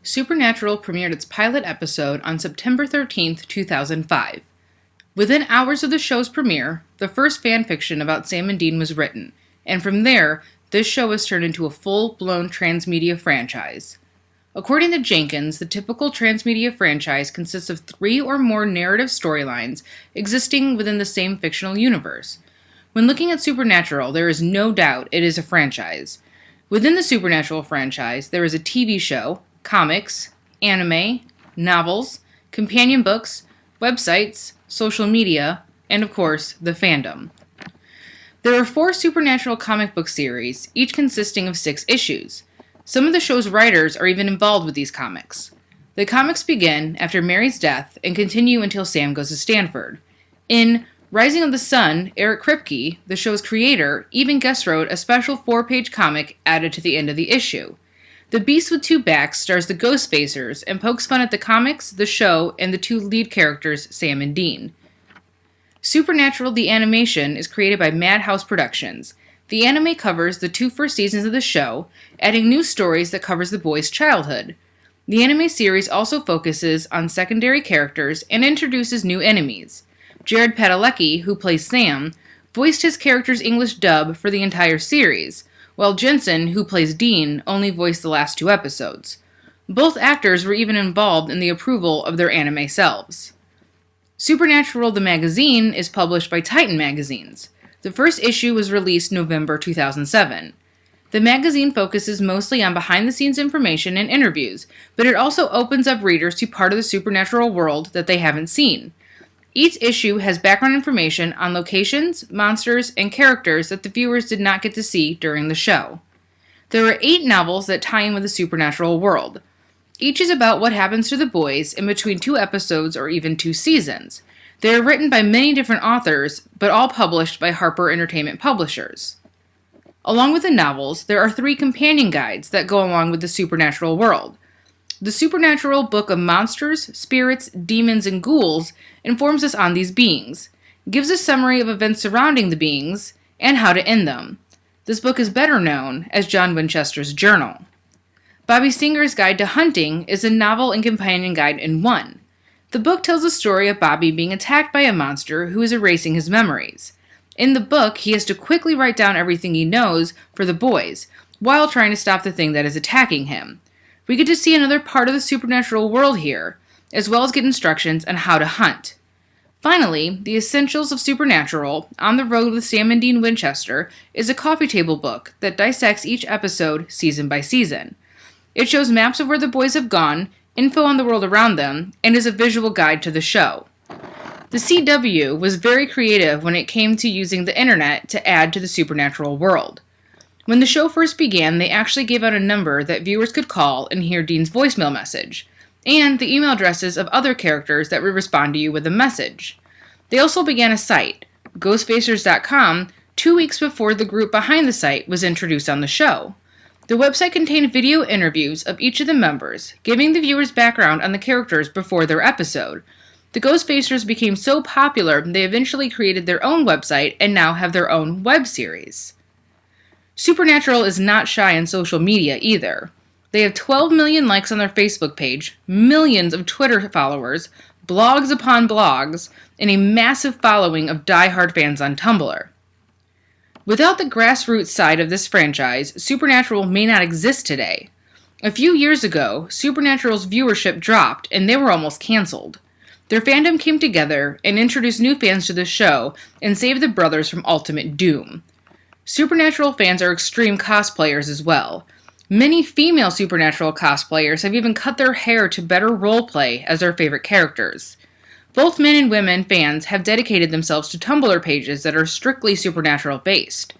Supernatural premiered its pilot episode on September 13th, 2005. Within hours of the show's premiere, the first fanfiction about Sam and Dean was written, and from there, this show was turned into a full-blown transmedia franchise. According to Jenkins, the typical transmedia franchise consists of 3 or more narrative storylines existing within the same fictional universe. When looking at Supernatural, there is no doubt it is a franchise. Within the Supernatural franchise, there is a TV show, comics, anime, novels, companion books, websites, social media, and of course, the fandom. There are 4 Supernatural comic book series, each consisting of 6 issues. Some of the show's writers are even involved with these comics. The comics begin after Mary's death and continue until Sam goes to Stanford. In Rising of the Sun, Eric Kripke, the show's creator, even guest wrote a special 4-page comic added to the end of the issue. The Beast with Two Backs stars the Ghostfacers and pokes fun at the comics, the show, and the 2 lead characters, Sam and Dean. Supernatural the Animation is created by Madhouse Productions. The anime covers the 2 first seasons of the show, adding new stories that covers the boys' childhood. The anime series also focuses on secondary characters and introduces new enemies. Jared Padalecki, who plays Sam, voiced his character's English dub for the entire series, while Jensen, who plays Dean, only voiced the last 2 episodes. Both actors were even involved in the approval of their anime selves. Supernatural the Magazine is published by Titan Magazines. The first issue was released November 2007. The magazine focuses mostly on behind-the-scenes information and interviews, but it also opens up readers to part of the Supernatural world that they haven't seen. Each issue has background information on locations, monsters, and characters that the viewers did not get to see during the show. There are 8 novels that tie in with the Supernatural world. Each is about what happens to the boys in between 2 episodes or even 2 seasons. They are written by many different authors, but all published by Harper Entertainment Publishers. Along with the novels, there are 3 companion guides that go along with the Supernatural world. The Supernatural Book of Monsters, Spirits, Demons, and Ghouls informs us on these beings, gives a summary of events surrounding the beings, and how to end them. This book is better known as John Winchester's Journal. Bobby Singer's Guide to Hunting is a novel and companion guide in one. The book tells the story of Bobby being attacked by a monster who is erasing his memories. In the book, he has to quickly write down everything he knows for the boys, while trying to stop the thing that is attacking him. We get to see another part of the Supernatural world here, as well as get instructions on how to hunt. Finally, The Essentials of Supernatural, On the Road with Sam and Dean Winchester, is a coffee table book that dissects each episode season by season. It shows maps of where the boys have gone, info on the world around them, and is a visual guide to the show. The CW was very creative when it came to using the internet to add to the Supernatural world. When the show first began, they actually gave out a number that viewers could call and hear Dean's voicemail message, and the email addresses of other characters that would respond to you with a message. They also began a site, ghostfacers.com, 2 weeks before the group behind the site was introduced on the show. The website contained video interviews of each of the members, giving the viewers background on the characters before their episode. The Ghostfacers became so popular, they eventually created their own website and now have their own web series. Supernatural is not shy on social media either. They have 12 million likes on their Facebook page, millions of Twitter followers, blogs upon blogs, and a massive following of die-hard fans on Tumblr. Without the grassroots side of this franchise, Supernatural may not exist today. A few years ago, Supernatural's viewership dropped and they were almost canceled. Their fandom came together and introduced new fans to the show and saved the brothers from ultimate doom. Supernatural fans are extreme cosplayers as well. Many female Supernatural cosplayers have even cut their hair to better roleplay as their favorite characters. Both men and women fans have dedicated themselves to Tumblr pages that are strictly Supernatural based.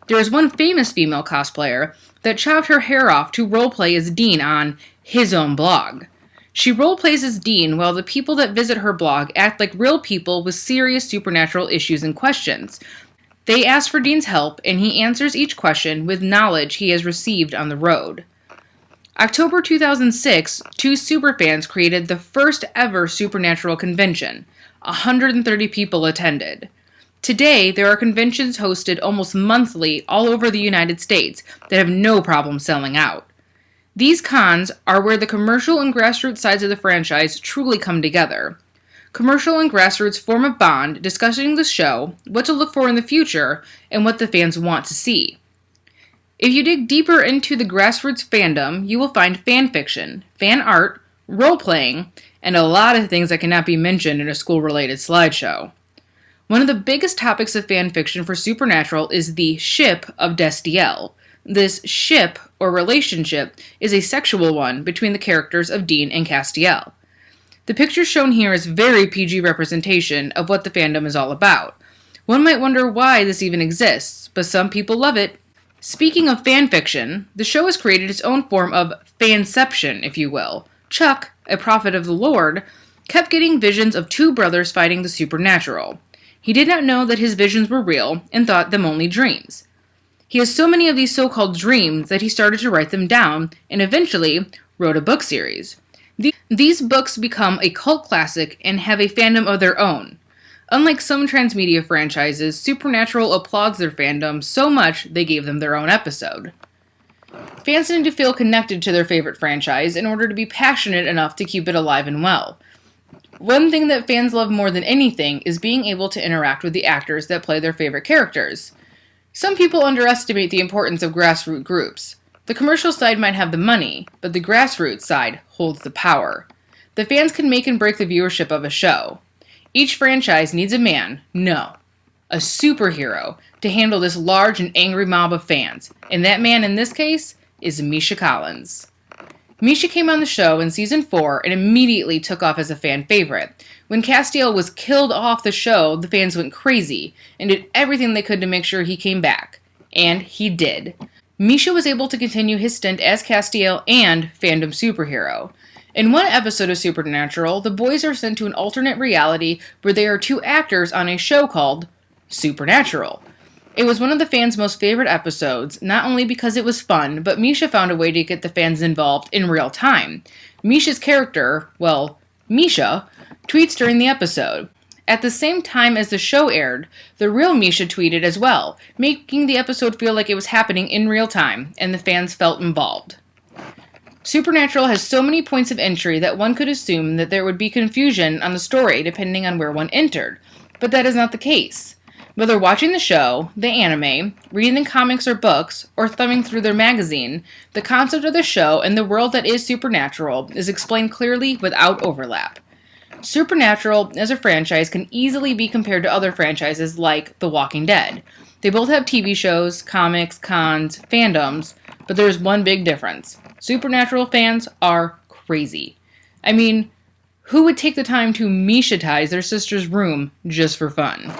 There is one famous female cosplayer that chopped her hair off to roleplay as Dean on his own blog. She roleplays as Dean while the people that visit her blog act like real people with serious supernatural issues and questions. They ask for Dean's help, and he answers each question with knowledge he has received on the road. October 2006, 2 superfans created the first ever Supernatural convention. 130 people attended. Today, there are conventions hosted almost monthly all over the United States that have no problem selling out. These cons are where the commercial and grassroots sides of the franchise truly come together. Commercial and grassroots form a bond discussing the show, what to look for in the future, and what the fans want to see. If you dig deeper into the grassroots fandom, you will find fan fiction, fan art, role-playing, and a lot of things that cannot be mentioned in a school-related slideshow. One of the biggest topics of fan fiction for Supernatural is the ship of Destiel. This ship, or relationship, is a sexual one between the characters of Dean and Castiel. The picture shown here is very PG representation of what the fandom is all about. One might wonder why this even exists, but some people love it. Speaking of fan fiction, the show has created its own form of fanception, if you will. Chuck, a prophet of the Lord, kept getting visions of two brothers fighting the supernatural. He did not know that his visions were real and thought them only dreams. He has so many of these so-called dreams that he started to write them down and eventually wrote a book series. These books become a cult classic and have a fandom of their own. Unlike some transmedia franchises, Supernatural applauds their fandom so much they gave them their own episode. Fans need to feel connected to their favorite franchise in order to be passionate enough to keep it alive and well. One thing that fans love more than anything is being able to interact with the actors that play their favorite characters. Some people underestimate the importance of grassroots groups. The commercial side might have the money, but the grassroots side holds the power. The fans can make and break the viewership of a show. Each franchise needs a superhero, to handle this large and angry mob of fans, and that man in this case is Misha Collins. Misha came on the show in Season 4 and immediately took off as a fan favorite. When Castiel was killed off the show, the fans went crazy and did everything they could to make sure he came back. And he did. Misha was able to continue his stint as Castiel and fandom superhero. In one episode of Supernatural, the boys are sent to an alternate reality where they are two actors on a show called Supernatural. It was one of the fans' most favorite episodes, not only because it was fun, but Misha found a way to get the fans involved in real time. Misha's character, Misha, tweets during the episode. At the same time as the show aired, the real Misha tweeted as well, making the episode feel like it was happening in real time, and the fans felt involved. Supernatural has so many points of entry that one could assume that there would be confusion on the story depending on where one entered, but that is not the case. Whether watching the show, the anime, reading the comics or books, or thumbing through their magazine, the concept of the show and the world that is Supernatural is explained clearly without overlap. Supernatural, as a franchise, can easily be compared to other franchises like The Walking Dead. They both have TV shows, comics, cons, fandoms, but there is one big difference. Supernatural fans are crazy. I mean, who would take the time to Misha-tize their sister's room just for fun?